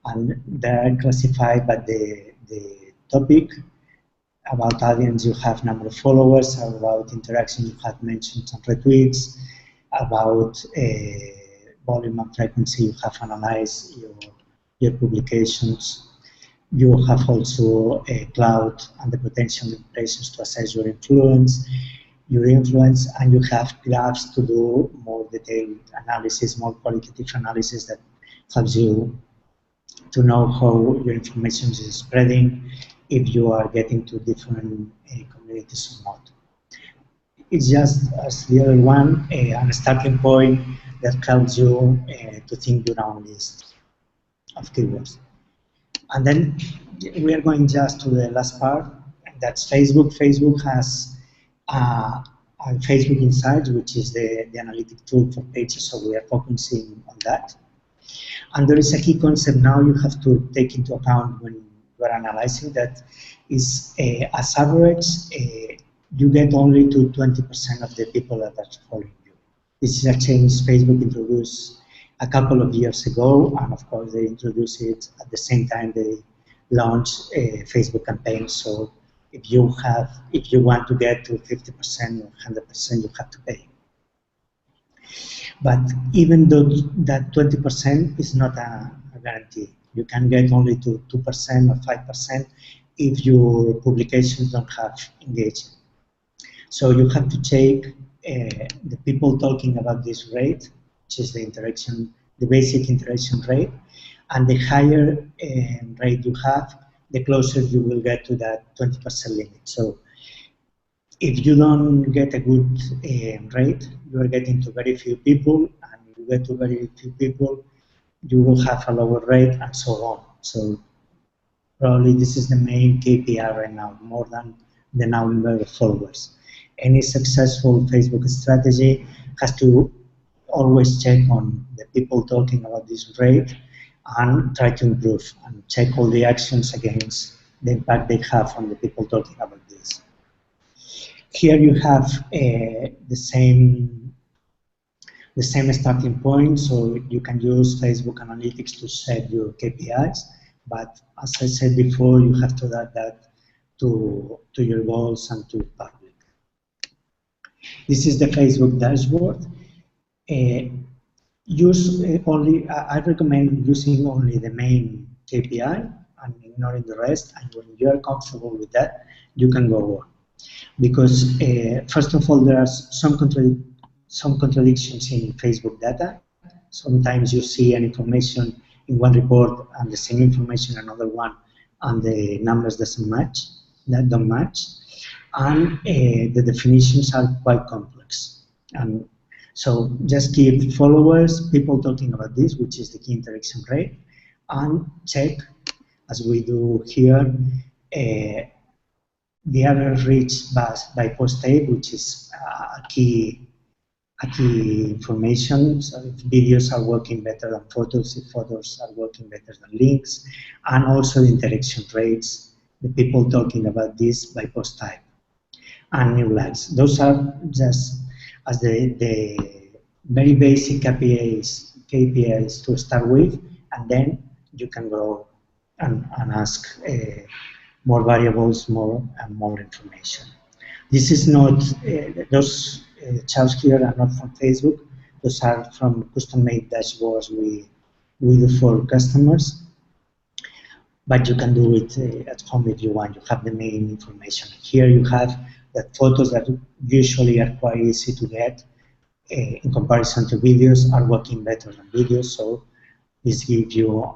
And they are classified by the topic. About audience, you have number of followers. About interaction, you have mentions and retweets. About volume and frequency, you have analyzed your publications. You have also a cloud and the potential impressions to assess your influence, and you have graphs to do more detailed analysis, more qualitative analysis that helps you to know how your information is spreading, if you are getting to different communities or not. It's just, as the other one, a starting point that helps you to think your own list of keywords. And then we are going just to the last part, that's Facebook. Facebook has Facebook Insights, which is the analytic tool for pages, so we are focusing on that. And there is a key concept now you have to take into account when you are analyzing that is, as average, you get only to 20% of the people that are following you. This is a change Facebook introduced a couple of years ago, and of course they introduced it at the same time they launched a Facebook campaign. So if you want to get to 50% or 100%, you have to pay. But even though that 20% is not a guarantee, you can get only to 2% or 5% if your publications don't have engagement. So you have to take the people talking about this rate, which is the basic interaction rate, and the higher rate you have, the closer you will get to that 20% limit. So if you don't get a good rate, you are getting to very few people, and you get to very few people, you will have a lower rate, and so on. So probably this is the main KPI right now, more than the number of followers. Any successful Facebook strategy has to always check on the people talking about this rate and try to improve and check all the actions against the impact they have on the people talking about this. Here you have the same starting point, so you can use Facebook Analytics to set your KPIs, but as I said before, you have to add that to your goals and to public. This is the Facebook dashboard. I recommend using only the main KPI and ignoring the rest, and when you are comfortable with that, you can go on. Because first of all, there are some contradictions in Facebook data. Sometimes you see an information in one report and the same information in another one, and the numbers don't match, and the definitions are quite complex. And so just keep followers, people talking about this, which is the key interaction rate, and check, as we do here, the average reach by post tape, which is a key information. So if videos are working better than photos, if photos are working better than links, and also the interaction rates, the people talking about this by post type, and new likes. Those are just as the very basic KPIs to start with, and then you can grow and ask more variables, more information. This is not, those charts here are not from Facebook. Those are from custom-made dashboards we do for customers. But you can do it at home if you want. You have the main information. Here you have the photos that usually are quite easy to get in comparison to videos are working better than videos. So this gives you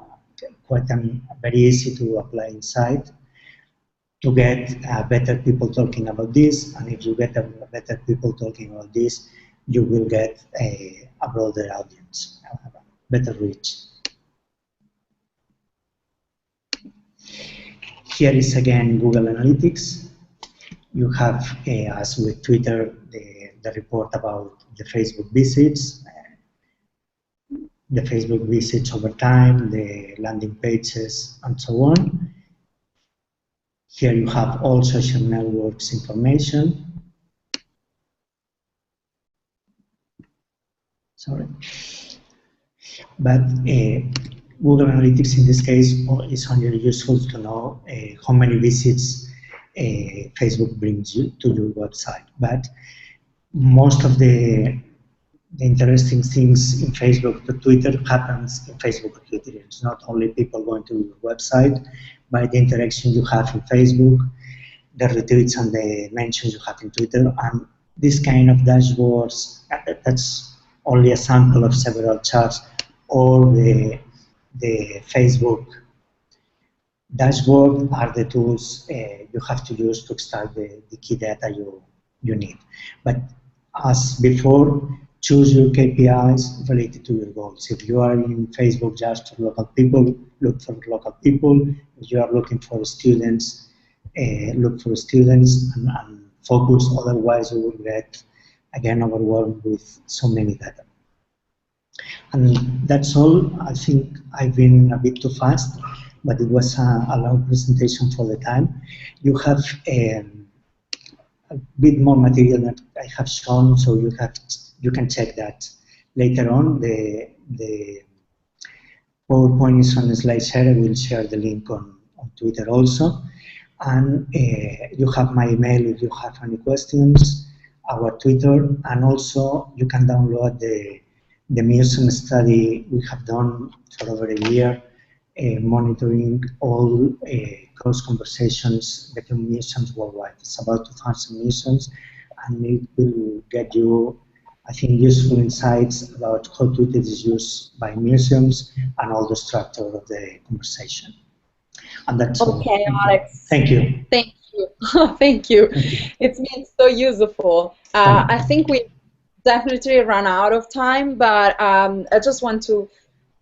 quite a very easy to apply insight to get better people talking about this, and if you get better people talking about this, you will get a broader audience, better reach. Here is again Google Analytics. You have, as with Twitter, the report about the Facebook visits over time, the landing pages, and so on. Here you have all social networks information. Sorry. But Google Analytics in this case is only useful to know how many visits Facebook brings you to your website. But most of the interesting things in Facebook to Twitter happens in Facebook to Twitter. It's not only people going to your website, but the interaction you have in Facebook, the retweets and the mentions you have in Twitter, and this kind of dashboards, that's only a sample of several charts, or the Facebook dashboard are the tools you have to use to extract the key data you need. But as before, choose your KPIs related to your goals. If you are in Facebook just for local people, look for local people. If you are looking for students, look for students and focus, otherwise you will get, again, overwhelmed with so many data. And that's all. I think I've been a bit too fast, but it was a long presentation for the time. You have a bit more material that I have shown, so you can check that later on. The PowerPoint is on the slide share. I will share the link on Twitter also. And you have my email if you have any questions, our Twitter, and also you can download the museum study we have done for over a year, monitoring all close conversations between museums worldwide. It's about 2,000 museums, and it will get you, I think, useful insights about how Twitter is used by museums and all the structure of the conversation. And that's okay, all. Alex. Thank you. Thank you. Thank you. It's been so useful. I think we definitely run out of time, but I just want to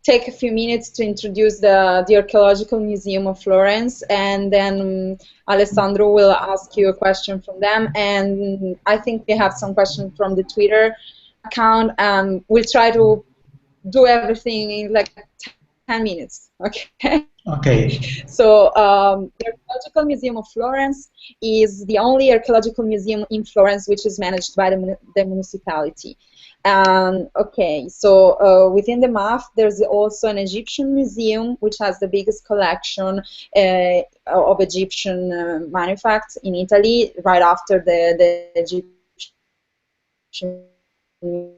take a few minutes to introduce the Archaeological Museum of Florence, and then Alessandro will ask you a question from them, and I think we have some questions from the Twitter account. We'll try to do everything in like 10 minutes, okay? Okay. So the Archaeological Museum of Florence is the only archaeological museum in Florence which is managed by the municipality. Okay, so within the MAF, there's also an Egyptian museum which has the biggest collection of Egyptian manufacts in Italy, right after the Egyptian Museum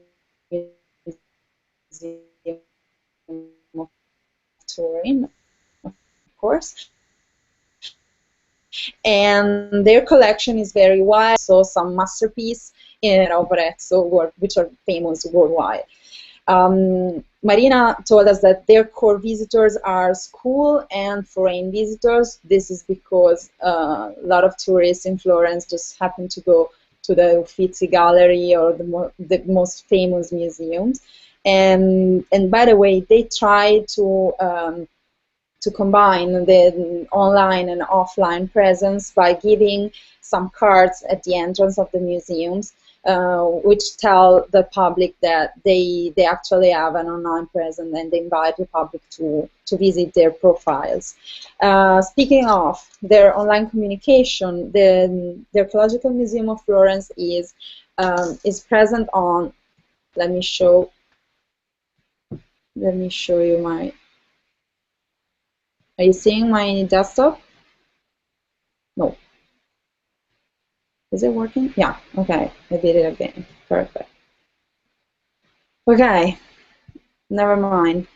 of Turin, of course. And their collection is very wide, so some masterpieces in Arezzo, which are famous worldwide. Marina told us that their core visitors are school and foreign visitors. This is because a lot of tourists in Florence just happen to go to the Uffizi Gallery or the most famous museums. And by the way, they try to combine the online and offline presence by giving some cards at the entrance of the museums, which tell the public that they actually have an online presence, and they invite the public to visit their profiles. Speaking of their online communication, the Archaeological Museum of Florence is present on. Let me show you my. Are you seeing my desktop? No. Is it working? Yeah, okay. I did it again. Perfect. Okay, never mind.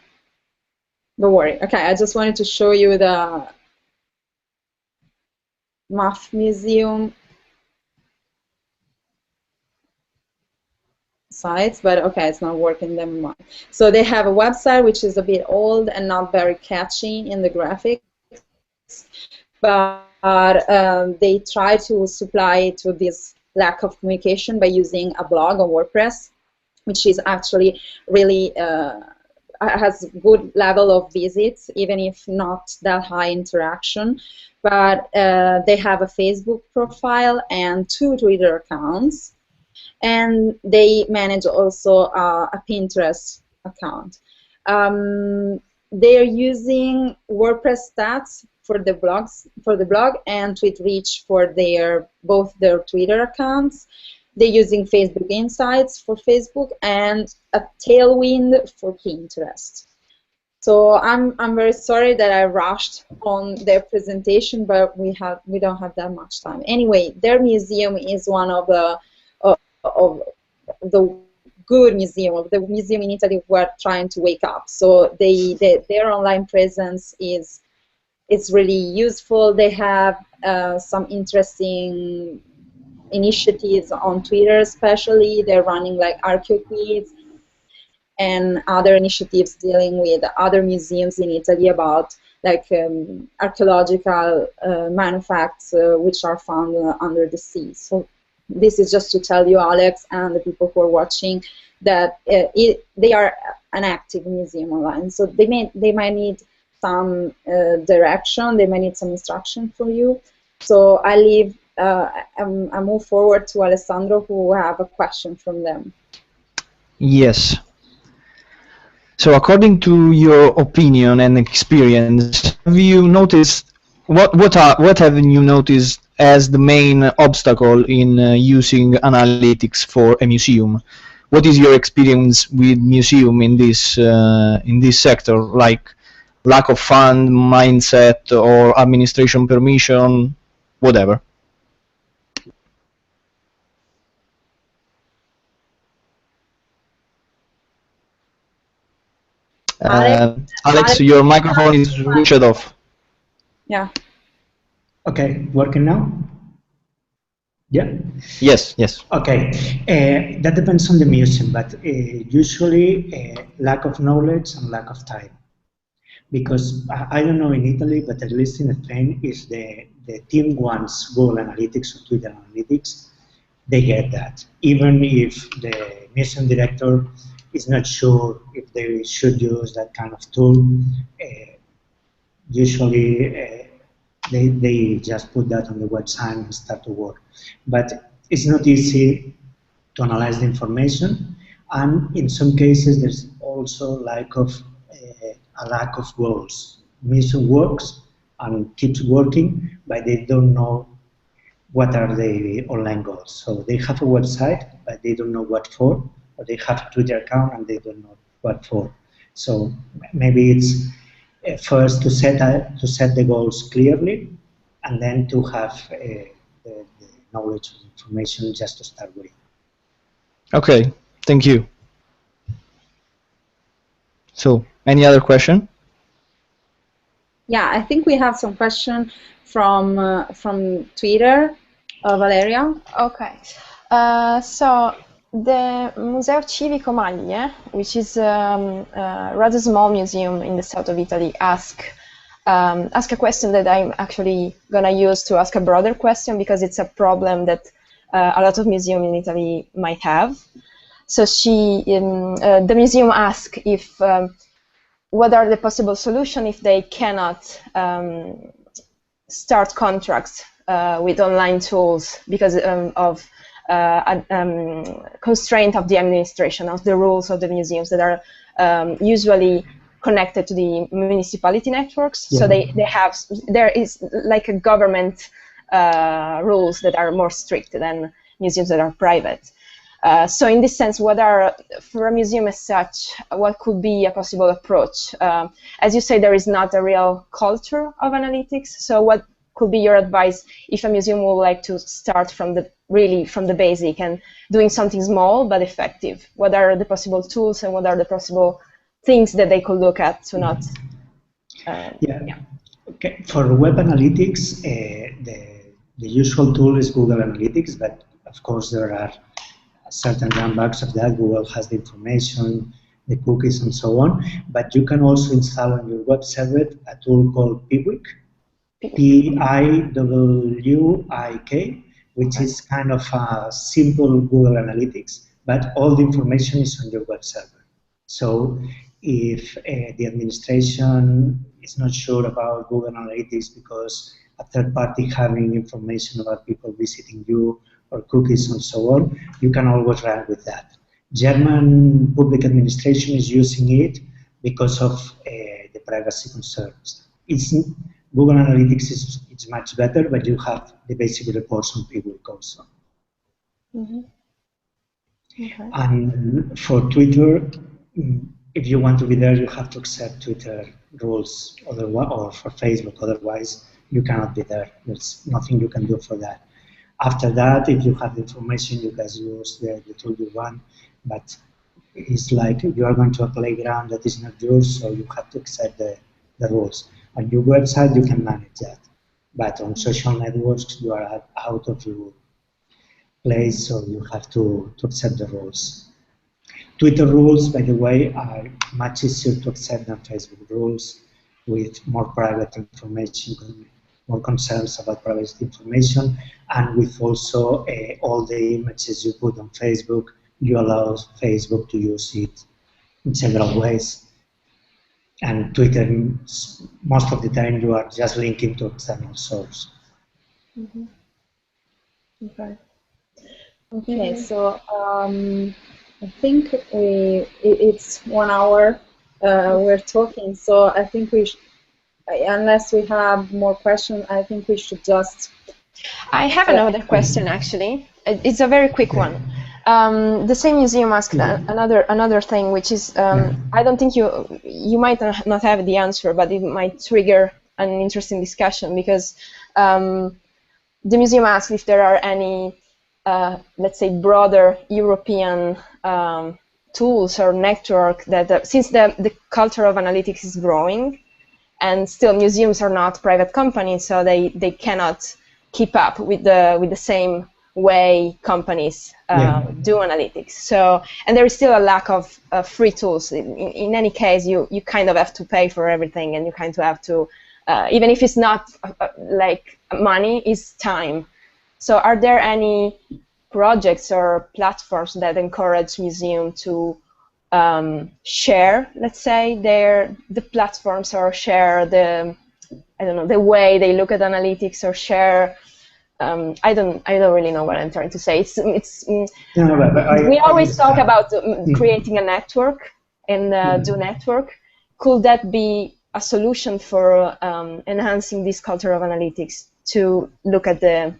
Don't worry. Okay, I just wanted to show you the MAF Museum sites, but okay, it's not working, never mind. So they have a website which is a bit old and not very catchy in the graphics, but they try to supply to this lack of communication by using a blog on WordPress, which is actually really has good level of visits, even if not that high interaction. But they have a Facebook profile and 2 Twitter accounts, and they manage also a Pinterest account. They're using WordPress stats for the blog and TweetReach for both their Twitter accounts. They're using Facebook Insights for Facebook and a Tailwind for Pinterest. So I'm very sorry that I rushed on their presentation, but we don't have that much time. Anyway, their museum is one of the good museum, of the museum in Italy who are trying to wake up. So their online presence is really useful. They have some interesting initiatives on Twitter, especially. They're running like ArcheoQuiz and other initiatives dealing with other museums in Italy about like archaeological manufacts which are found under the sea. So this is just to tell you, Alex, and the people who are watching, that they are an active museum online. So they might need some direction, they might need some instruction from you. So I move forward to Alessandro, who will have a question from them. Yes. So according to your opinion and experience, have you noticed what have you noticed as the main obstacle in using analytics for a museum? What is your experience with museum in this sector, like lack of fund, mindset, or administration permission, whatever? Alex, your microphone is switched off. Yeah. Okay, working now? Yeah? Yes, yes. Okay, that depends on the museum, but usually lack of knowledge and lack of time. Because I don't know in Italy, but at least in Spain, if the team wants Google Analytics or Twitter Analytics, they get that. Even if the museum director is not sure if they should use that kind of tool, usually they just put that on the website and start to work. But it's not easy to analyze the information, and in some cases there's also a lack of goals. Mission works and keeps working, but they don't know what are the online goals. So they have a website, but they don't know what for, or they have a Twitter account and they don't know what for. So maybe it's first to set the goals clearly, and then to have the knowledge and information just to start with. Okay, thank you. So, any other question? Yeah, I think we have some question from Twitter. Valeria? Okay. So the Museo Civico Maglie, which is a rather small museum in the south of Italy, ask a question that I'm actually gonna use to ask a broader question, because it's a problem that a lot of museums in Italy might have. So the museum asked if what are the possible solutions if they cannot start contracts with online tools because of constraint of the administration, of the rules of the museums that are usually connected to the municipality networks. Yeah. So there is like a government rules that are more strict than museums that are private. So in this sense, for a museum as such, what could be a possible approach? As you say, there is not a real culture of analytics. So what could be your advice if a museum would like to start from the basic and doing something small but effective? What are the possible tools and what are the possible things that they could look at to not? Yeah. Okay. For web analytics, the usual tool is Google Analytics, but of course there are certain drawbacks of that. Google has the information, the cookies, and so on. But you can also install on your web server a tool called Piwik, Piwik, which is kind of a simple Google Analytics, but all the information is on your web server. So if the administration is not sure about Google Analytics because a third party having information about people visiting you or cookies and so on, you can always run with that. German public administration is using it because of the privacy concerns. Google Analytics is much better, but you have the basic reports on Piwik also. Mm-hmm. Okay. And for Twitter, if you want to be there, you have to accept Twitter rules, or for Facebook, otherwise you cannot be there. There's nothing you can do for that. After that, if you have the information, you guys use the tool you want, but it's like you are going to a playground that is not yours, so you have to accept the rules. On your website, you can manage that, but on social networks, you are out of your place, so you have to accept the rules. Twitter rules, by the way, are much easier to accept than Facebook rules, with more private information, more concerns about privacy information, and with also all the images you put on Facebook, you allow Facebook to use it in several ways. And Twitter, most of the time, you are just linking to external source. Mm-hmm. Okay, so I think it's 1 hour we're talking, so I think unless we have more questions, I think we should just... I have another question, actually. It's a very quick one. The same museum asked another thing, which is, I don't think you might not have the answer, but it might trigger an interesting discussion, because the museum asked if there are any, let's say, broader European tools or network that, since the culture of analytics is growing, and still museums are not private companies, so they cannot keep up with the same way companies do analytics. So, and there is still a lack of free tools. In any case, you kind of have to pay for everything, and you kind of have to, even if it's not like money, it's time. So are there any projects or platforms that encourage museums to share, let's say, the platforms, or share the, I don't know, the way they look at analytics, or share. I don't really know what I'm trying to say. We always talk about creating a network and do network. Could that be a solution for enhancing this culture of analytics, to look at the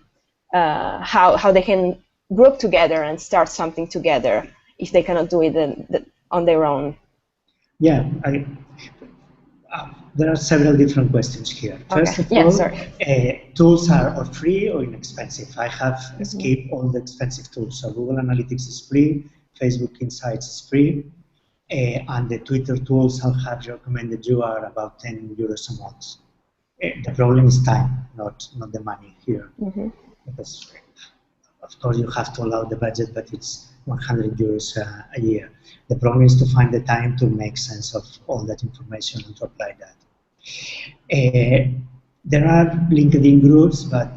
how they can group together and start something together if they cannot do it on their own? Yeah, there are several different questions here. First of all, tools are free or inexpensive. I have skipped all the expensive tools. So Google Analytics is free, Facebook Insights is free, and the Twitter tools I'll have recommended you are about 10 euros a month. The problem is time, not the money here. Because, of course, you have to allow the budget, but it's 100 euros a year. The problem is to find the time to make sense of all that information and to apply that. There are LinkedIn groups, but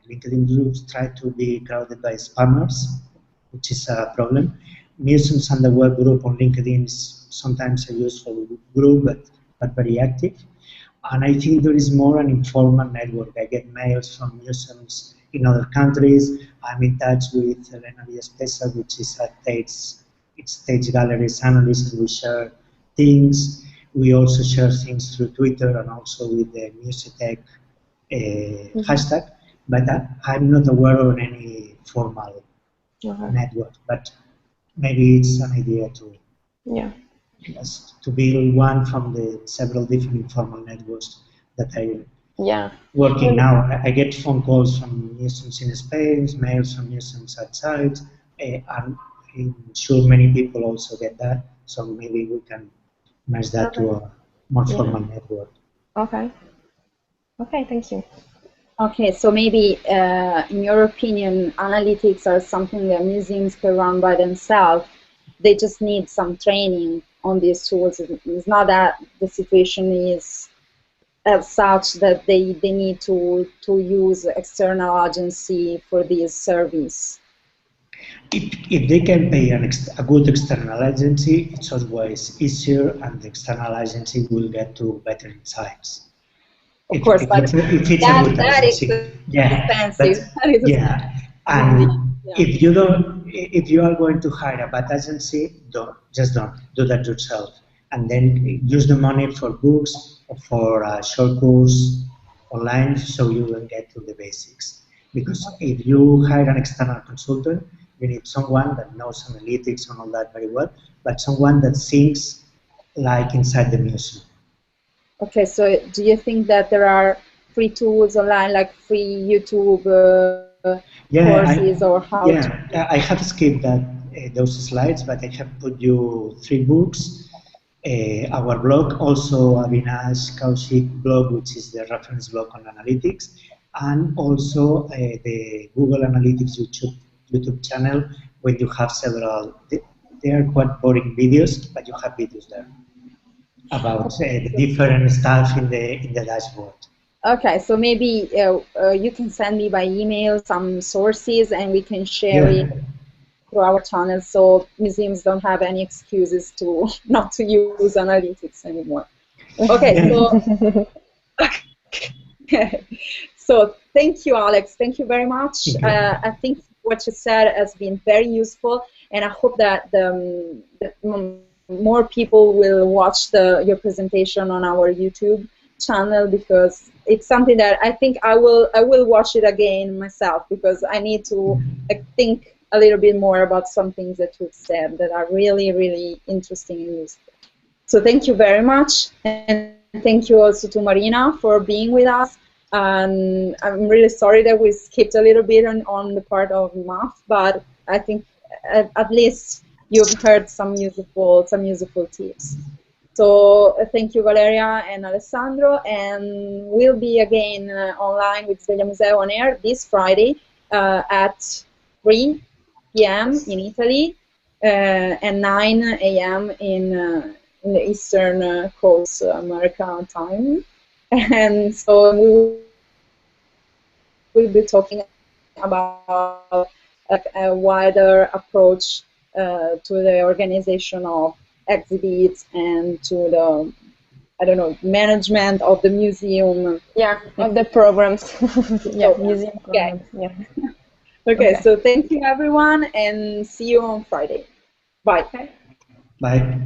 LinkedIn groups try to be crowded by spammers, which is a problem. Museums and the web group on LinkedIn is sometimes a useful group, but very active. And I think there is more an informal network. I get mails from museums in other countries. I'm in touch with Elena Villaspesa, which is a Stage Galleries analyst. We share things. We also share things through Twitter and also with the Musetech hashtag. But I'm not aware of any formal network. But maybe it's an idea to to build one from the several different informal networks that are working now. I get phone calls from museums in Spain, mails from museums outside, and I'm sure many people also get that. So maybe we can merge that to a more formal network. Okay, thank you. Okay, so maybe in your opinion, analytics are something that museums can run by themselves. They just need some training on these tools. It's not that the situation is as such that they need to use external agency for this service. If they can pay a good external agency, it's always easier, and the external agency will get to better insights. Of course, but that is expensive. And if you are going to hire a bad agency, don't do that yourself, and then use the money for books or for a short course online, so you will get to the basics. Because if you hire an external consultant, you need someone that knows analytics and all that very well, but someone that thinks like inside the museum. Okay, so do you think that there are free tools online, like free YouTube courses, or how? Yeah, I have skipped those slides, but I have put you 3 books. Our blog, also Avinash Kaushik blog, which is the reference blog on analytics, and also the Google Analytics YouTube channel, where you have several. They are quite boring videos, but you have videos there about the different stuff in the dashboard. Okay, so maybe you can send me by email some sources, and we can share it through our channel, so museums don't have any excuses to not to use analytics anymore. Okay, so thank you, Alex. Thank you very much. I think what you said has been very useful, and I hope that more people will watch your presentation on our YouTube channel, because it's something that I think I will watch it again myself, because I need to think a little bit more about some things that you've said that are really, really interesting and useful. So thank you very much, and thank you also to Marina for being with us. And I'm really sorry that we skipped a little bit on the part of math, but I think at least you've heard some useful tips. So thank you, Valeria and Alessandro, and we'll be again online with Svegliamuseo on air this Friday at 3 p.m. in Italy and 9 a.m. in the Eastern Coast America time. And so we will be talking about a wider approach to the organization of exhibits and to the, I don't know, management of the museum. Yeah, of the programs. Yeah, museum programs. Yeah. Okay, so thank you everyone, and see you on Friday. Bye. Bye.